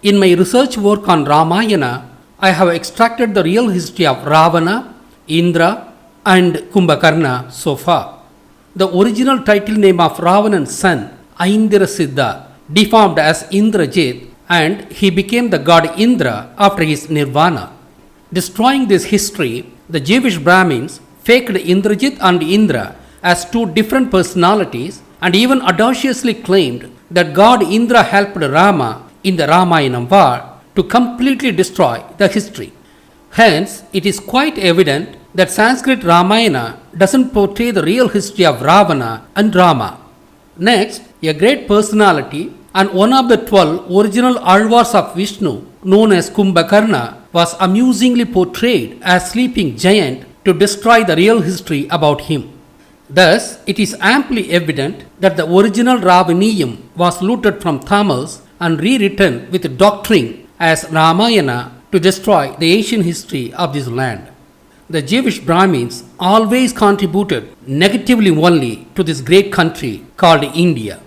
In my research work on Ramayana, I have extracted the real history of Ravana, Indra, and Kumbhakarna so far. The original title name of Ravana's son, Aindrasiddha, deformed as Indrajit, and he became the god Indra after his nirvana. Destroying this history, the Jewish Brahmins faked Indrajit and Indra as two different personalities and even audaciously claimed that god Indra helped Rama in the Ramayana war to completely destroy the history. Hence, it is quite evident that Sanskrit Ramayana doesn't portray the real history of Ravana and Rama. Next, a great personality and one of the 12 original Alvars of Vishnu, known as Kumbhakarna, was amusingly portrayed as sleeping giant to destroy the real history about him. Thus, it is amply evident that the original Ravaniyam was looted from Tamils and rewritten with doctrine as Ramayana to destroy the ancient history of this land. The Jewish Brahmins always contributed negatively only to this great country called India.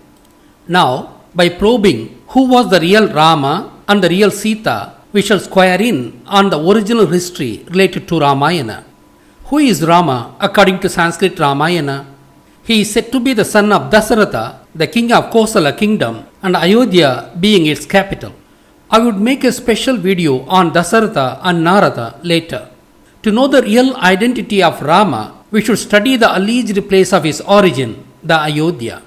Now, by probing who was the real Rama and the real Sita, we shall square in on the original history related to Ramayana. Who is Rama according to Sanskrit Ramayana? He is said to be the son of Dasaratha, the king of Kosala kingdom, and Ayodhya being its capital. I would make a special video on Dasaratha and Narada later. To know the real identity of Rama, we should study the alleged place of his origin, the Ayodhya.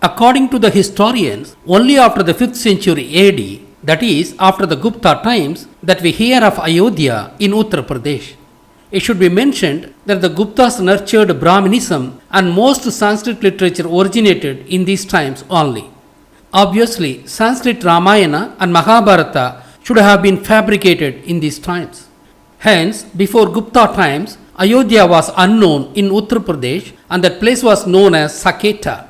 According to the historians, only after the 5th century AD, that is, after the Gupta times, that we hear of Ayodhya in Uttar Pradesh. It should be mentioned that the Guptas nurtured Brahmanism and most Sanskrit literature originated in these times only. Obviously, Sanskrit Ramayana and Mahabharata should have been fabricated in these times. Hence, before Gupta times, Ayodhya was unknown in Uttar Pradesh and that place was known as Saketa.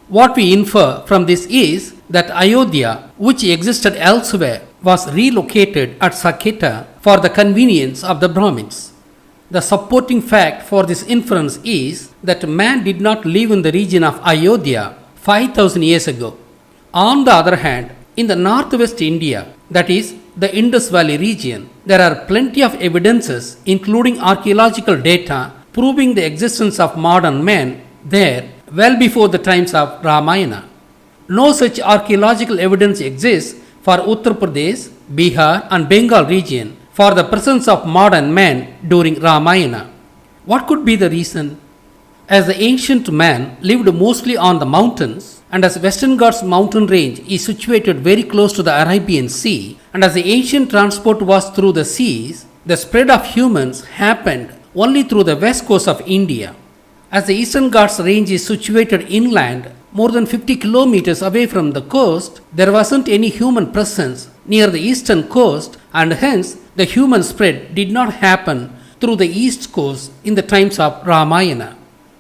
What we infer from this is that Ayodhya, which existed elsewhere, was relocated at Saketa for the convenience of the Brahmins. The supporting fact for this inference is that man did not live in the region of Ayodhya 5000 years ago. On the other hand, in the northwest India, that is, the Indus Valley region, there are plenty of evidences, including archaeological data, proving the existence of modern men there well before the times of Ramayana. No such archaeological evidence exists for Uttar Pradesh, Bihar, and Bengal region for the presence of modern men during Ramayana. What could be the reason? As the ancient man lived mostly on the mountains, and as Western Ghats mountain range is situated very close to the Arabian Sea, and as the ancient transport was through the seas, the spread of humans happened only through the west coast of India. As the Eastern Ghats range is situated inland, more than 50 kilometers away from the coast, there wasn't any human presence near the eastern coast, and hence the human spread did not happen through the east coast in the times of Ramayana.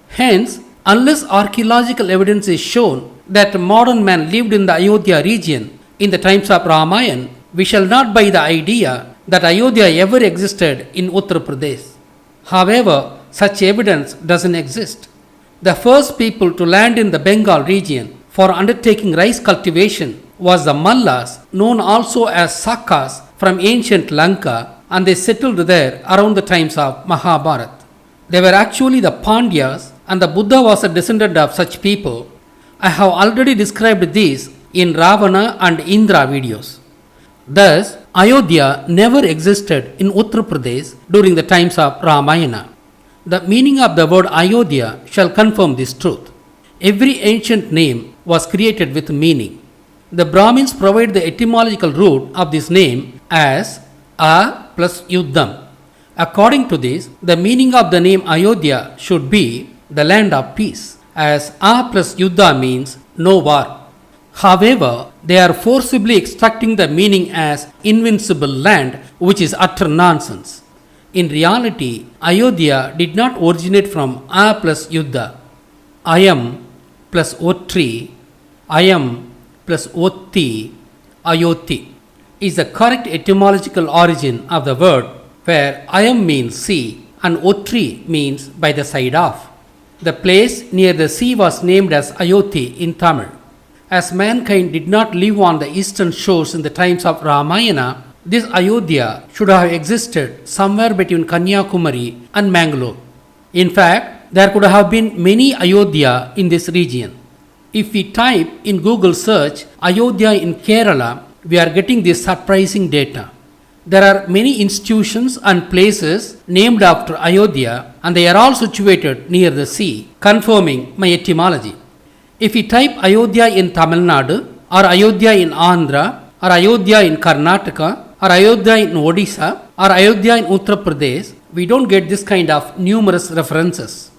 Hence, unless archaeological evidence is shown that modern man lived in the Ayodhya region in the times of Ramayana, we shall not buy the idea that Ayodhya ever existed in Uttar Pradesh. However, such evidence doesn't exist. The first people to land in the Bengal region for undertaking rice cultivation was the Mallas, known also as Sakas from ancient Lanka, and they settled there around the times of Mahabharata. They were actually the Pandyas, and the Buddha was a descendant of such people. I have already described this in Ravana and Indra videos. Thus, Ayodhya never existed in Uttar Pradesh during the times of Ramayana. The meaning of the word Ayodhya shall confirm this truth. Every ancient name was created with meaning. The Brahmins provide the etymological root of this name as A plus Yuddham. According to this, the meaning of the name Ayodhya should be the land of peace, as A plus Yuddha means no war. However, they are forcibly extracting the meaning as invincible land, which is utter nonsense. In reality, Ayodhya did not originate from A plus Yuddha. Ayam plus Otri, Ayam plus Otti, Ayoti is the correct etymological origin of the word, where Ayam means sea and Otri means by the side of. The place near the sea was named as Ayoti in Tamil. as mankind did not live on the eastern shores in the times of Ramayana, this Ayodhya should have existed somewhere between Kanyakumari and Mangalore. In fact, there could have been many Ayodhya in this region. If we type in Google search Ayodhya in Kerala, we are getting this surprising data. There are many institutions and places named after Ayodhya, and they are all situated near the sea, confirming my etymology. If we type Ayodhya in Tamil Nadu, or Ayodhya in Andhra, or Ayodhya in Karnataka, or Ayodhya in Odisha, or Ayodhya in Uttar Pradesh, we don't get this kind of numerous references.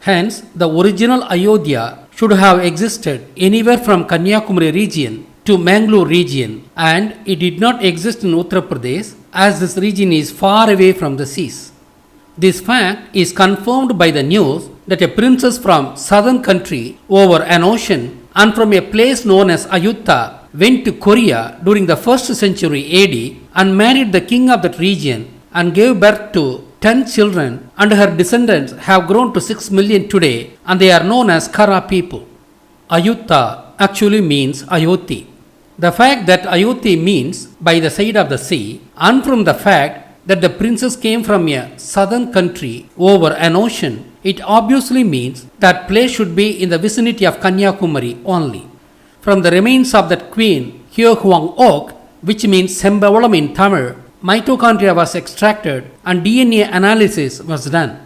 Hence, the original Ayodhya should have existed anywhere from Kanyakumari region to Mangalore region, and it did not exist in Uttar Pradesh as this region is far away from the seas. This fact is confirmed by the news that a princess from southern country over an ocean and from a place known as Ayutta went to Korea during the 1st century AD and married the king of that region and gave birth to 10 children, and her descendants have grown to 6 million today, and they are known as Kara people. Ayutta actually means Ayoti. The fact that Ayoti means by the side of the sea, and from the fact that the princess came from a southern country over an ocean, it obviously means that place should be in the vicinity of Kanyakumari only. From the remains of that queen, Hyohuang Oak, which means Sembavalam in Tamil, mitochondria was extracted and DNA analysis was done.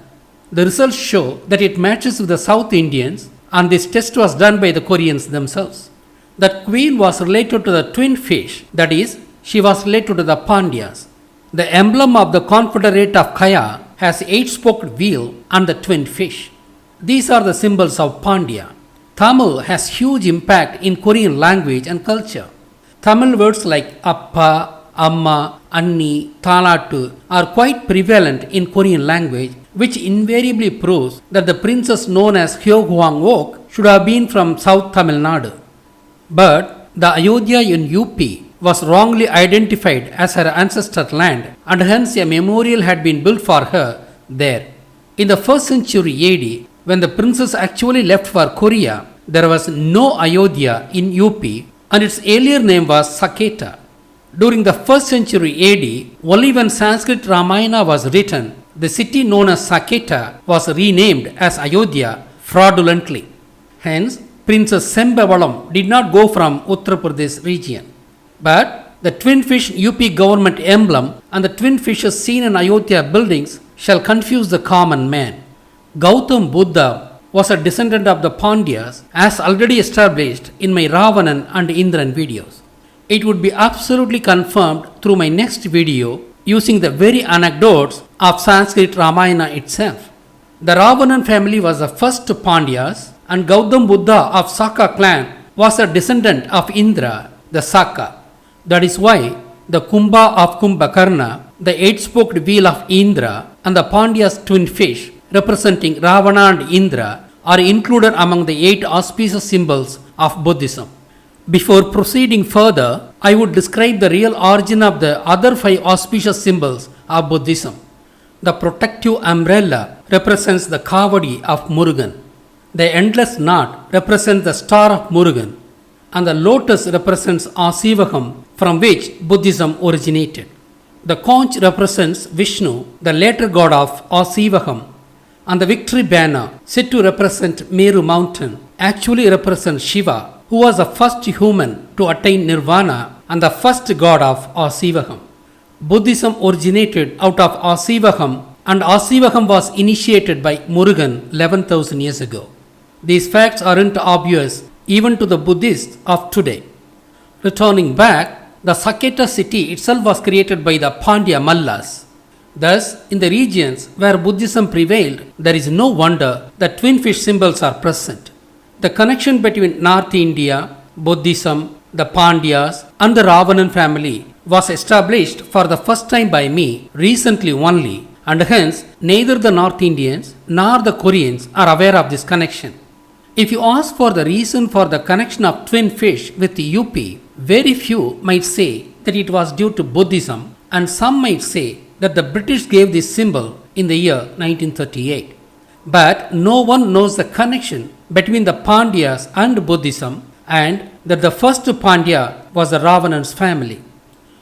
The results show that it matches with the South Indians, and this test was done by the Koreans themselves. That queen was related to the twin fish, that is, she was related to the Pandyas. The emblem of the Confederate of Kaya has 8-spoked wheel and the twin fish. These are the symbols of Pandya. Tamil has huge impact in Korean language and culture. Tamil words like Appa, Amma, Anni, Thalatu are quite prevalent in Korean language, which invariably proves that the princess known as Hyohuang Oak should have been from South Tamil Nadu. But the Ayodhya in UP was wrongly identified as her ancestor land, and hence a memorial had been built for her there. In the 1st century AD, when the princess actually left for Korea, there was no Ayodhya in UP, and its earlier name was Saketa. During the 1st century AD, only when Sanskrit Ramayana was written, the city known as Saketa was renamed as Ayodhya fraudulently. Hence, Princess Sembavalam did not go from Uttar Pradesh region. But the twin fish UP government emblem and the twin fishes seen in Ayodhya buildings shall confuse the common man. Gautam Buddha was a descendant of the Pandyas, as already established in my Ravanan and Indran videos. It would be absolutely confirmed through my next video using the very anecdotes of Sanskrit Ramayana itself. The Ravanan family was the first Pandyas, and Gautam Buddha of Saka clan was a descendant of Indra, the Saka. That is why the Kumbha of Kumbhakarna, the 8-spoked wheel of Indra, and the Pandya's twin fish representing Ravana and Indra are included among the 8 auspicious symbols of Buddhism. Before proceeding further, I would describe the real origin of the other 5 auspicious symbols of Buddhism. The protective umbrella represents the Kavadi of Murugan. The endless knot represents the star of Murugan, and the lotus represents Asivagam, from which Buddhism originated. The conch represents Vishnu, the later god of Asivagam, and the victory banner, said to represent Meru mountain, actually represents Shiva, who was the first human to attain nirvana and the first god of Asivagam. Buddhism originated out of Asivagam, and Asivagam was initiated by Murugan 11,000 years ago. These facts aren't obvious even to the Buddhists of today. Returning back, the Saketa city itself was created by the Pandya Mallas. Thus, in the regions where Buddhism prevailed, there is no wonder that twin fish symbols are present. The connection between North India, Buddhism, the Pandyas, and the Ravanan family was established for the first time by me recently only, and hence neither the North Indians nor the Koreans are aware of this connection. If you ask for the reason for the connection of twin fish with the UP, very few might say that it was due to Buddhism, and some might say that the British gave this symbol in the year 1938. But no one knows the connection between the Pandyas and Buddhism, and that the first Pandya was the Ravanan's family.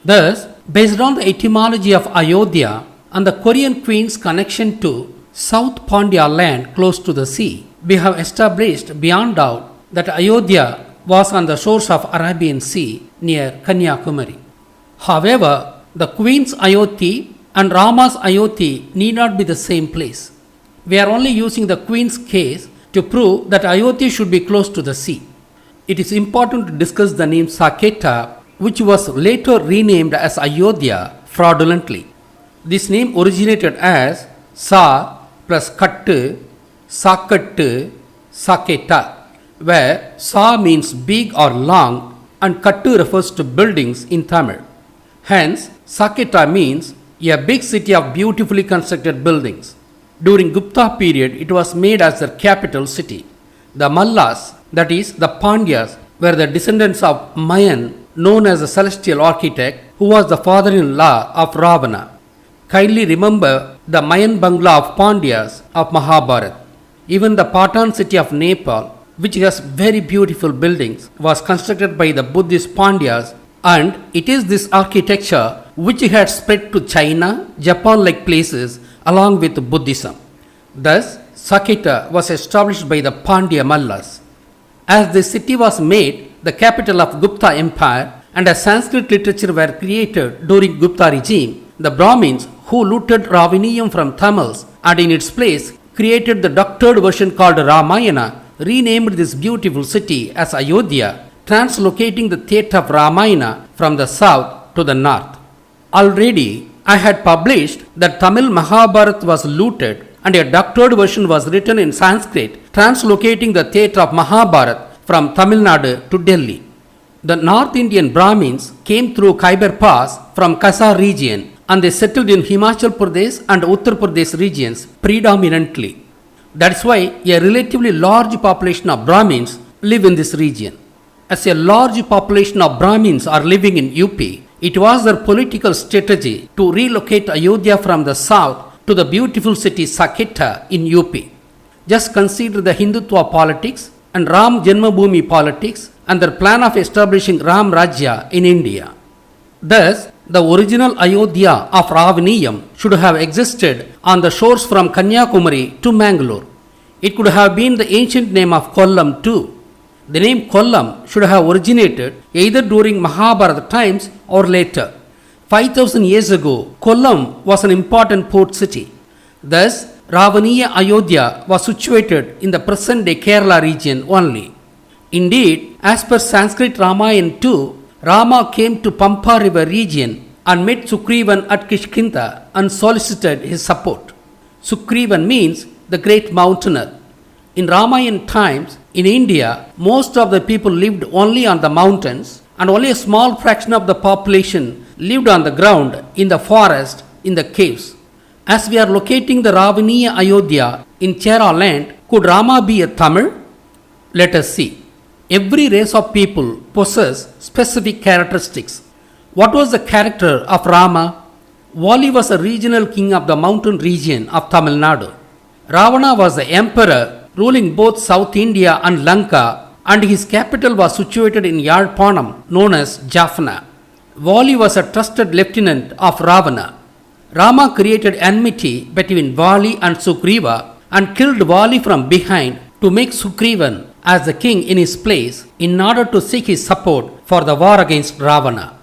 Thus, based on the etymology of Ayodhya and the Korean queen's connection to South Pandya land close to the sea, we have established beyond doubt that Ayodhya was on the shores of Arabian Sea near Kanyakumari. However, the queen's Ayodhya and Rama's Ayodhya need not be the same place. We are only using the queen's case to prove that Ayodhya should be close to the sea. It is important to discuss the name Saketa, which was later renamed as Ayodhya fraudulently. This name originated as Sa plus Kattu, Sakattu, Saketa, where Sa means big or long and Kattu refers to buildings in Tamil. Hence, Saketa means a big city of beautifully constructed buildings. During Gupta period, it was made as their capital city. The Mallas, that is, the Pandyas, were the descendants of Mayan, known as the celestial architect, who was the father-in-law of Ravana. Kindly remember the Mayan Bangla of Pandyas of Mahabharata. Even the Patan city of Nepal, which has very beautiful buildings, was constructed by the Buddhist Pandyas, and it is this architecture which had spread to China, Japan-like places along with Buddhism. Thus, Saketa was established by the Pandya Mallas. As the city was made the capital of Gupta Empire and as Sanskrit literature were created during Gupta regime, the Brahmins who looted Ravaniyam from Tamils and in its place created the doctored version called Ramayana, renamed this beautiful city as Ayodhya, translocating the theatre of Ramayana from the south to the north. Already, I had published that Tamil Mahabharata was looted and a doctored version was written in Sanskrit, translocating the theatre of Mahabharata from Tamil Nadu to Delhi. The North Indian Brahmins came through Khyber Pass from Kasar region and they settled in Himachal Pradesh and Uttar Pradesh regions predominantly. That's why a relatively large population of Brahmins live in this region. As a large population of Brahmins are living in UP, it was their political strategy to relocate Ayodhya from the south to the beautiful city Saketa in UP. Just consider the Hindutva politics and Ram Janmabhoomi politics and their plan of establishing Ram Rajya in India. Thus, the original Ayodhya of Ravaniyam should have existed on the shores from Kanyakumari to Mangalore. It could have been the ancient name of Kollam too. The name Kollam should have originated either during Mahabharata times or later. 5,000 years ago, Kollam was an important port city. Thus, Ravaniya Ayodhya was situated in the present-day Kerala region only. Indeed, as per Sanskrit Ramayana too, Rama came to Pampa river region and met Sugrivan at Kishkinda and solicited his support. Sugrivan means the great mountaineer. In Ramayana times, in India, most of the people lived only on the mountains and only a small fraction of the population lived on the ground, in the forest, in the caves. As we are locating the Ravaniya Ayodhya in Chera land, could Rama be a Tamil? Let us see. Every race of people possess specific characteristics. What was the character of Rama? Vali was a regional king of the mountain region of Tamil Nadu. Ravana was the emperor ruling both South India and Lanka, and his capital was situated in Yalpanam, known as Jaffna. Vali was a trusted lieutenant of Ravana. Rama created enmity between Vali and Sugriva and killed Vali from behind to make Sugrivan as the king in his place in order to seek his support for the war against Ravana.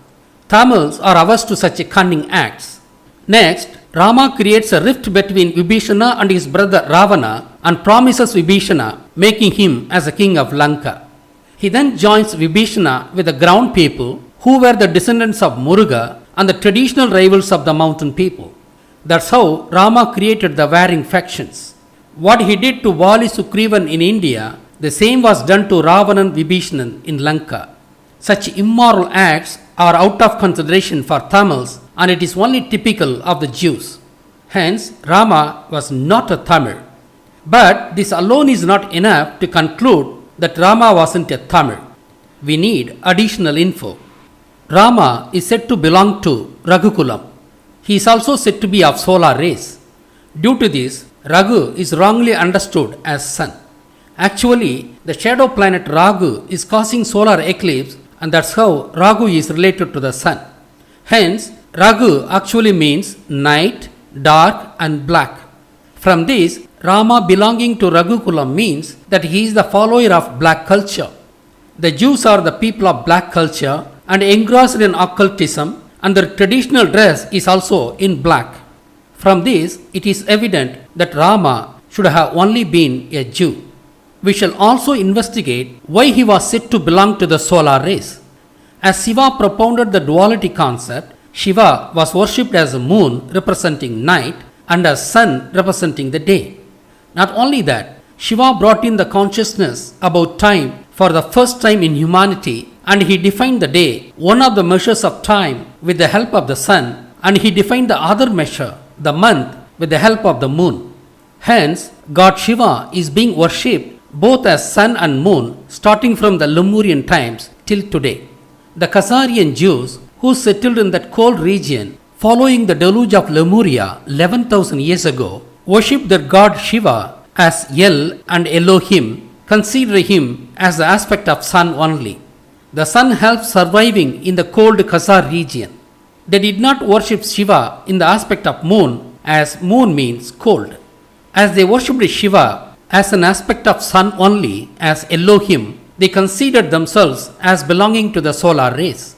Tamils are averse to such cunning acts. Next, Rama creates a rift between Vibhishana and his brother Ravana and promises Vibhishana, making him as the king of Lanka. He then joins Vibhishana with the ground people who were the descendants of Muruga and the traditional rivals of the mountain people. That's how Rama created the warring factions. What he did to Vali Sugrivan in India, the same was done to Ravanan Vibhishanan in Lanka. Such immoral acts are out of consideration for Tamils and it is only typical of the Jews. Hence, Rama was not a Tamil. But this alone is not enough to conclude that Rama wasn't a Tamil. We need additional info. Rama is said to belong to Raghukulam. He is also said to be of solar race. Due to this, Raghu is wrongly understood as son. Actually, the shadow planet Rahu is causing solar eclipse, and that's how Rahu is related to the sun. Hence, Rahu actually means night, dark, and black. From this, Rama belonging to Raghukulam means that he is the follower of black culture. The Jews are the people of black culture and engrossed in occultism, and their traditional dress is also in black. From this, it is evident that Rama should have only been a Jew. We shall also investigate why he was said to belong to the solar race. As Shiva propounded the duality concept, Shiva was worshipped as a moon representing night and as sun representing the day. Not only that, Shiva brought in the consciousness about time for the first time in humanity, and he defined the day, one of the measures of time, with the help of the sun, and he defined the other measure, the month, with the help of the moon. Hence, God Shiva is being worshipped both as sun and moon starting from the Lemurian times till today. The Khazarian Jews who settled in that cold region following the deluge of Lemuria 11,000 years ago worshipped their god Shiva as El and Elohim, considering him as the aspect of sun only. The sun helps surviving in the cold Khazar region. They did not worship Shiva in the aspect of moon, as moon means cold. As they worshipped Shiva as an aspect of sun only, as Elohim, they considered themselves as belonging to the solar race.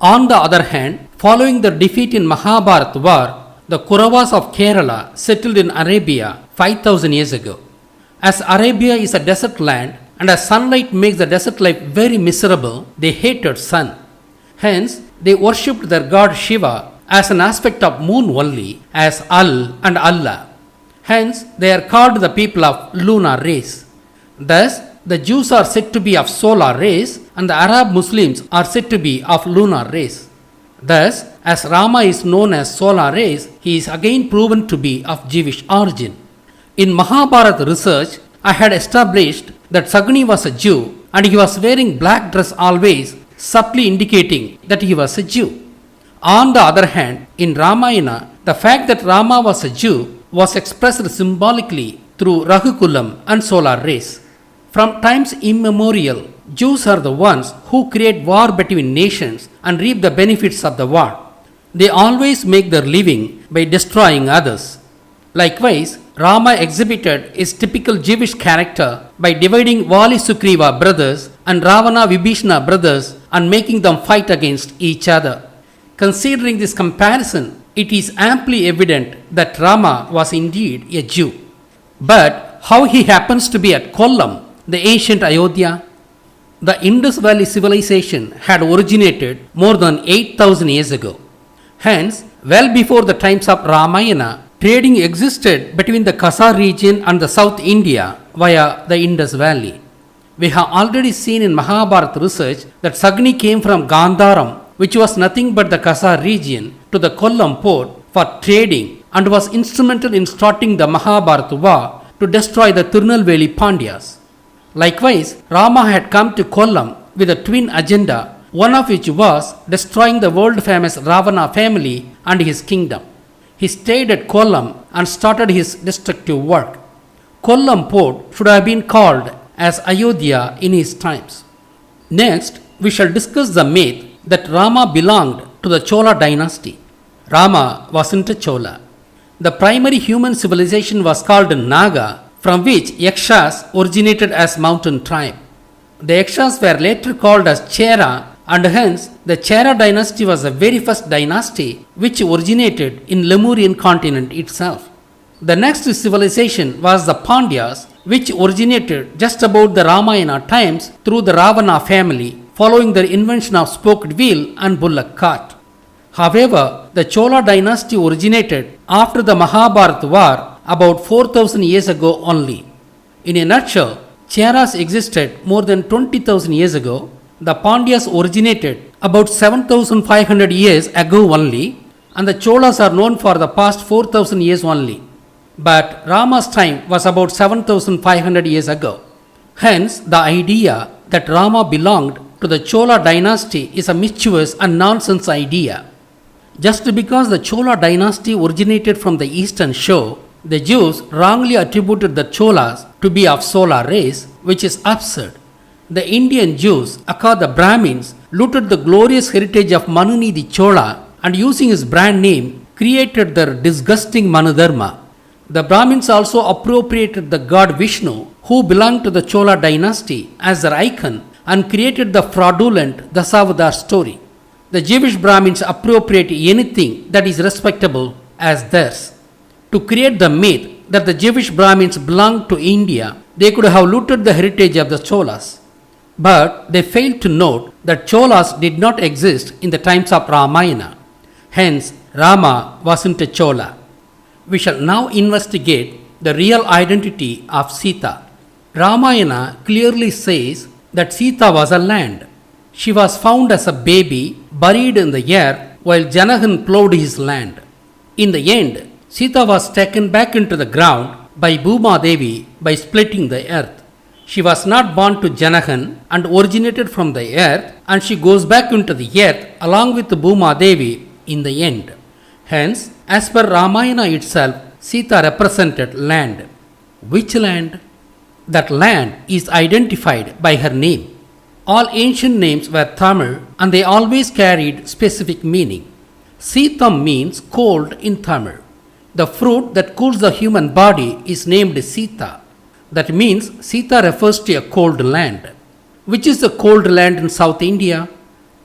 On the other hand, following their defeat in Mahabharata war, the Kauravas of Kerala settled in Arabia 5,000 years ago. As Arabia is a desert land and as sunlight makes the desert life very miserable, they hated sun. Hence, they worshipped their god Shiva as an aspect of moon only, as Al and Allah. Hence, they are called the people of lunar race. Thus, the Jews are said to be of solar race and the Arab Muslims are said to be of lunar race. Thus, as Rama is known as solar race, he is again proven to be of Jewish origin. In Mahabharata research, I had established that Sagni was a Jew and he was wearing black dress always, subtly indicating that he was a Jew. On the other hand, in Ramayana, the fact that Rama was a Jew was expressed symbolically through Raghukulam and solar race. From times immemorial, Jews are the ones who create war between nations and reap the benefits of the war. They always make their living by destroying others. Likewise, Rama exhibited his typical Jewish character by dividing Vali Sugriva brothers and Ravana Vibhishana brothers and making them fight against each other. Considering this comparison, it is amply evident that Rama was indeed a Jew. But how he happens to be at Kollam, the ancient Ayodhya? The Indus Valley civilization had originated more than 8,000 years ago. Hence, well before the times of Ramayana, trading existed between the Khazar region and the South India via the Indus Valley. We have already seen in Mahabharata research that Sagni came from Gandharam, which was nothing but the Khazar region, to the Kollam port for trading and was instrumental in starting the Mahabharata war to destroy the Tirunelveli Pandyas. Likewise, Rama had come to Kollam with a twin agenda, one of which was destroying the world famous Ravana family and his kingdom. He stayed at Kollam and started his destructive work. Kollam port should have been called as Ayodhya in his times. Next, we shall discuss the myth that Rama belonged to the Chola dynasty. Rama wasn't a Chola. The primary human civilization was called Naga, from which Yakshas originated as mountain tribe. The Yakshas were later called as Chera, and hence the Chera dynasty was the very first dynasty which originated in Lemurian continent itself. The next civilization was the Pandyas, which originated just about the Ramayana times through the Ravana family, following their invention of spoked wheel and bullock cart. However, the Chola dynasty originated after the Mahabharata war about 4,000 years ago only. In a nutshell, Cheras existed more than 20,000 years ago. The Pandyas originated about 7,500 years ago only, and the Cholas are known for the past 4,000 years only. But Rama's time was about 7,500 years ago. Hence, the idea that Rama belonged to the Chola dynasty is a mischievous and nonsense idea. Just because the Chola dynasty originated from the eastern shore, the Jews wrongly attributed the Cholas to be of solar race, which is absurd. The Indian Jews, aka the Brahmins, looted the glorious heritage of Manunidhi Chola and using his brand name created their disgusting Manudharma. The Brahmins also appropriated the god Vishnu, who belonged to the Chola dynasty, as their icon and created the fraudulent Dasavadar story. The Jewish Brahmins appropriate anything that is respectable as theirs. To create the myth that the Jewish Brahmins belonged to India, they could have looted the heritage of the Cholas. But they failed to note that Cholas did not exist in the times of Ramayana. Hence, Rama wasn't a Chola. We shall now investigate the real identity of Sita. Ramayana clearly says that Sita was a land. She was found as a baby buried in the earth while Janahan plowed his land. In the end, Sita was taken back into the ground by Bhuma Devi by splitting the earth. She was not born to Janahan and originated from the earth, and she goes back into the earth along with Bhuma Devi in the end. Hence, as per Ramayana itself, Sita represented land. Which land? That land is identified by her name. All ancient names were Tamil and they always carried specific meaning. Sitam means cold in Tamil. The fruit that cools the human body is named Sita. That means Sita refers to a cold land. Which is the cold land in South India?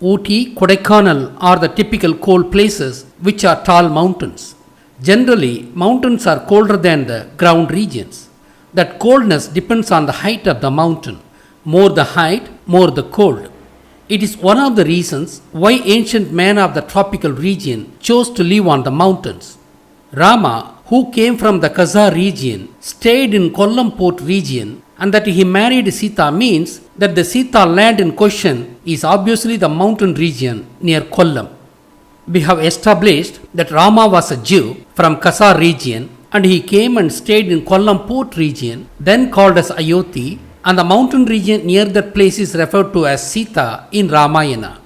Ooty, Kodaikanal are the typical cold places which are tall mountains. Generally, mountains are colder than the ground regions. That coldness depends on the height of the mountain. More the height, more the cold. It is one of the reasons why ancient men of the tropical region chose to live on the mountains. Rama, who came from the Khazar region, stayed in Kollam port region, and that he married Sita means that the Sita land in question is obviously the mountain region near Kollam. We have established that Rama was a Jew from Khazar region and he came and stayed in Kollam port region, then called as Ayodhya, and the mountain region near that place is referred to as Sita in Ramayana.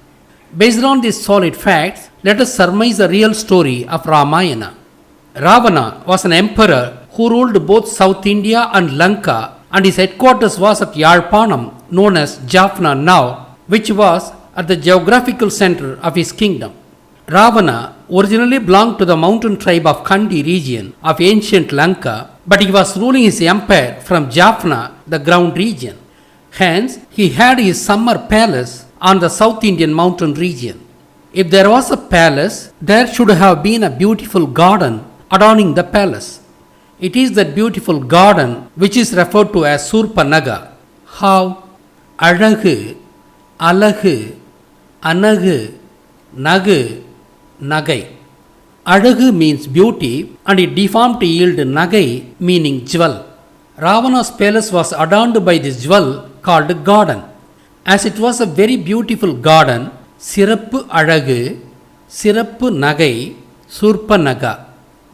Based on these solid facts, let us surmise the real story of Ramayana. Ravana was an emperor who ruled both South India and Lanka, and his headquarters was at Yalpanam, known as Jaffna now, which was at the geographical center of his kingdom. Ravana originally belonged to the mountain tribe of Kandi region of ancient Lanka, but he was ruling his empire from Jaffna, the ground region. Hence, he had his summer palace on the South Indian mountain region. If there was a palace, there should have been a beautiful garden adorning the palace. It is that beautiful garden which is referred to as Surpanaga. How? Alagu, Alagu, Anagu, Nagu, Nagai. Alagu means beauty and it deformed to yield Nagai meaning jewel. Ravana's palace was adorned by this jewel called garden. As it was a very beautiful garden, Sirappu Alagu, Sirappu Nagai, Surpanaga.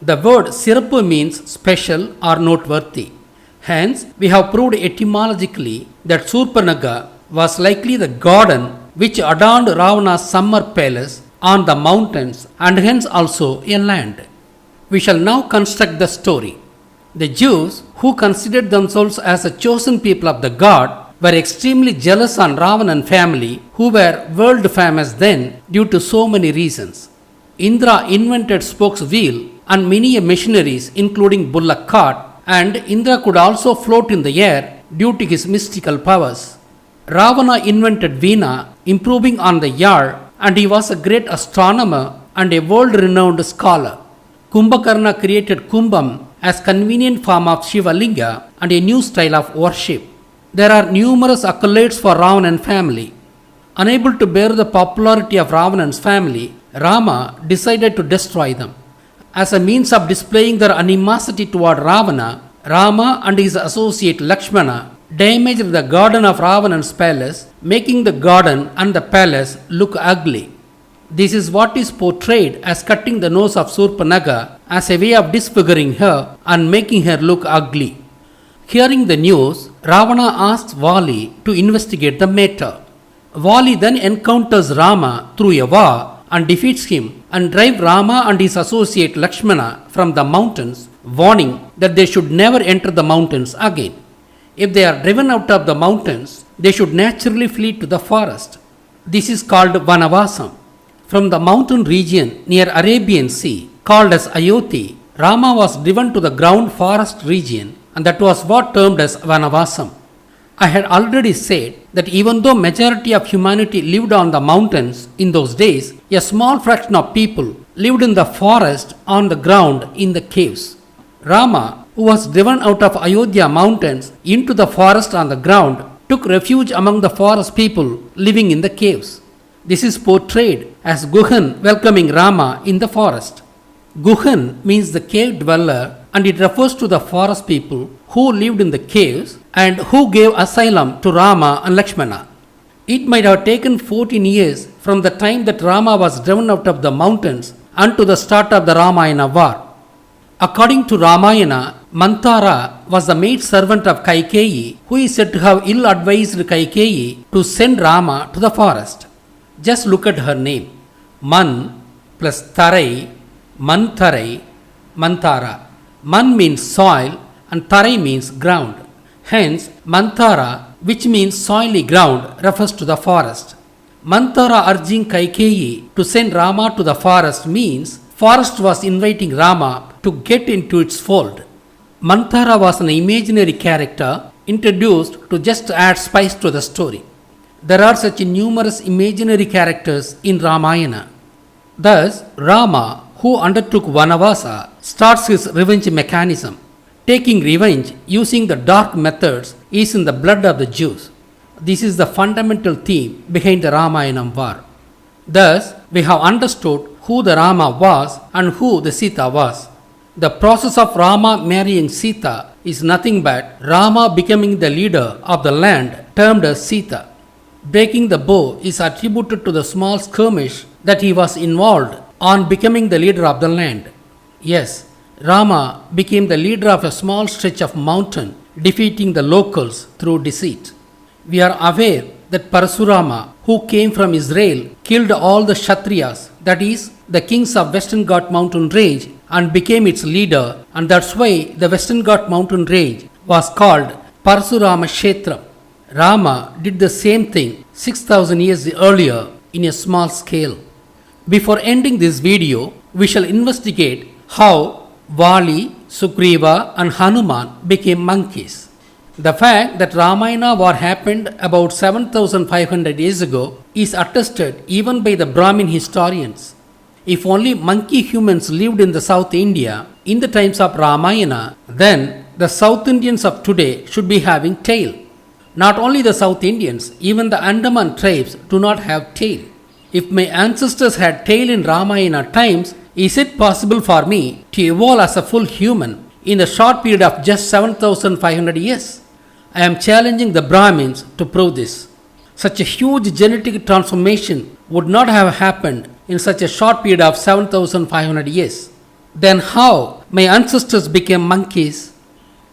The word Sirappu means special or noteworthy. Hence, we have proved etymologically that Surpanaga was likely the garden which adorned Ravana's summer palace on the mountains and hence also a land. We shall now construct the story. The Jews, who considered themselves as the chosen people of the god, were extremely jealous on Ravana family, who were world famous then due to so many reasons. Indra invented spokes wheel and many machineries including bullock cart, and Indra could also float in the air due to his mystical powers. Ravana invented Veena, improving on the yard, and he was a great astronomer and a world-renowned scholar. Kumbhakarna created Kumbham as convenient form of Shiva Linga and a new style of worship. There are numerous accolades for Ravana family. Unable to bear the popularity of Ravana's family, Rama decided to destroy them. As a means of displaying their animosity toward Ravana, Rama and his associate Lakshmana damaged the garden of Ravana's palace, making the garden and the palace look ugly. This is what is portrayed as cutting the nose of Surpanaga as a way of disfiguring her and making her look ugly. Hearing the news, Ravana asks Vali to investigate the matter. Vali then encounters Rama through a war and defeats him and drives Rama and his associate Lakshmana from the mountains, warning that they should never enter the mountains again. if they are driven out of the mountains, they should naturally flee to the forest. This is called Vanavasam. From the mountain region near Arabian Sea, called as Ayodhya, Rama was driven to the ground forest region, and that was what termed as Vanavasam. I had already said that even though majority of humanity lived on the mountains in those days, a small fraction of people lived in the forest on the ground in the caves. Rama, who was driven out of Ayodhya mountains into the forest on the ground, took refuge among the forest people living in the caves. This is portrayed as Guhan welcoming Rama in the forest. Guhan means the cave dweller, and it refers to the forest people who lived in the caves and who gave asylum to Rama and Lakshmana. It might have taken 14 years from the time that Rama was driven out of the mountains unto the start of the Ramayana war. According to Ramayana, Manthara was the maid servant of Kaikeyi, who is said to have ill-advised Kaikeyi to send Rama to the forest. Just look at her name. Man plus Tarai, Mantharai, Manthara. Man means soil and Tarai means ground. Hence, Manthara, which means soily ground, refers to the forest. Manthara urging Kaikeyi to send Rama to the forest means forest was inviting Rama to get into its fold. Manthara was an imaginary character introduced to just add spice to the story. There are such numerous imaginary characters in Ramayana. Thus, Rama, who undertook Vanavasa, starts his revenge mechanism. Taking revenge using the dark methods is in the blood of the Jews. This is the fundamental theme behind the Ramayana war. Thus, we have understood who the Rama was and who the Sita was. The process of Rama marrying Sita is nothing but Rama becoming the leader of the land termed as Sita. Breaking the bow is attributed to the small skirmish that he was involved on becoming the leader of the land. Yes, Rama became the leader of a small stretch of mountain, defeating the locals through deceit. We are aware that Parasurama, who came from Israel, killed all the Kshatriyas, that is, the kings of Western Ghat mountain range, and became its leader, and that's why the Western Ghat mountain range was called Parasurama Kshetram. Rama did the same thing 6000 years earlier in a small scale. Before ending this video, we shall investigate how Vali, Sugriva and Hanuman became monkeys. The fact that Ramayana war happened about 7500 years ago is attested even by the Brahmin historians. If only monkey humans lived in the South India in the times of Ramayana, then the South Indians of today should be having tail. Not only the South Indians, even the Andaman tribes do not have tail. If my ancestors had tail in Ramayana times, is it possible for me to evolve as a full human in the short period of just 7500 years? I am challenging the Brahmins to prove this. Such a huge genetic transformation would not have happened in such a short period of 7500 years. Then how my ancestors became monkeys?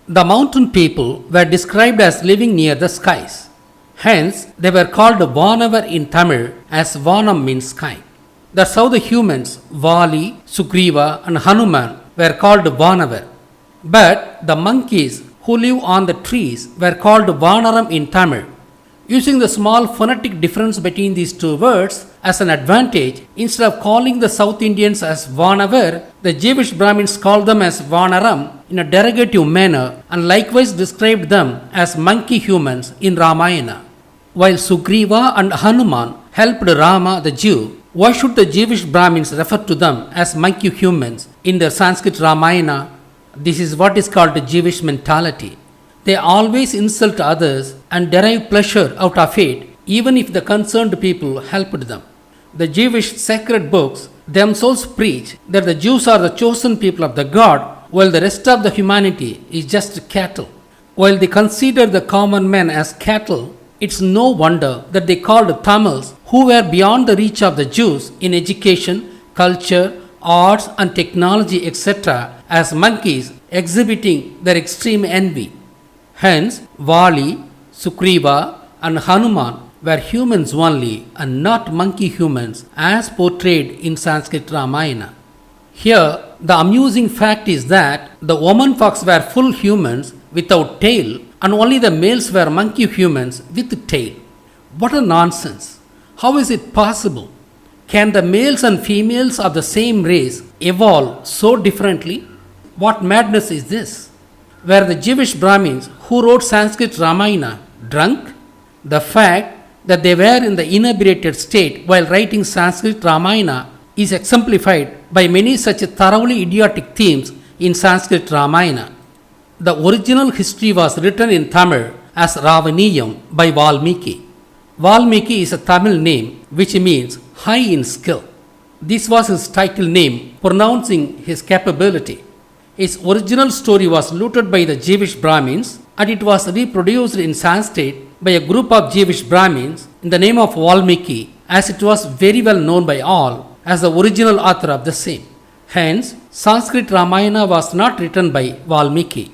The mountain people were described as living near the skies. Hence, they were called Vanavar in Tamil, as Vanam means sky. That's how the humans, Vali, Sugriva and Hanuman, were called Vanavar. But the monkeys who live on the trees were called Vanaram in Tamil. Using the small phonetic difference between these two words as an advantage, instead of calling the South Indians as Vanavar, the Jewish Brahmins called them as Vanaram in a derogative manner and likewise described them as monkey humans in Ramayana. While Sugriva and Hanuman helped Rama the Jew, why should the Jewish Brahmins refer to them as monkey humans in their Sanskrit Ramayana? This is what is called the Jewish mentality. They always insult others and derive pleasure out of it, even if the concerned people helped them. The Jewish sacred books themselves preach that the Jews are the chosen people of the God, while the rest of the humanity is just cattle. While they consider the common man as cattle, it's no wonder that they called Tamils, who were beyond the reach of the Jews in education, culture, arts and technology, etc., as monkeys exhibiting their extreme envy. Hence, Vali, Sugriva and Hanuman were humans only and not monkey humans as portrayed in Sanskrit Ramayana. Here, the amusing fact is that the woman fox were full humans without tail, and only the males were monkey humans with tail. What a nonsense! How is it possible? Can the males and females of the same race evolve so differently? What madness is this? Were the Jewish Brahmins who wrote Sanskrit Ramayana drunk? The fact that they were in the inebriated state while writing Sanskrit Ramayana is exemplified by many such thoroughly idiotic themes in Sanskrit Ramayana. The original history was written in Tamil as Ravaniyam by Valmiki. Valmiki is a Tamil name which means high in skill. This was his title name, pronouncing his capability. His original story was looted by the Jewish Brahmins and it was reproduced in Sanskrit by a group of Jewish Brahmins in the name of Valmiki, as it was very well known by all as the original author of the same. Hence, Sanskrit Ramayana was not written by Valmiki.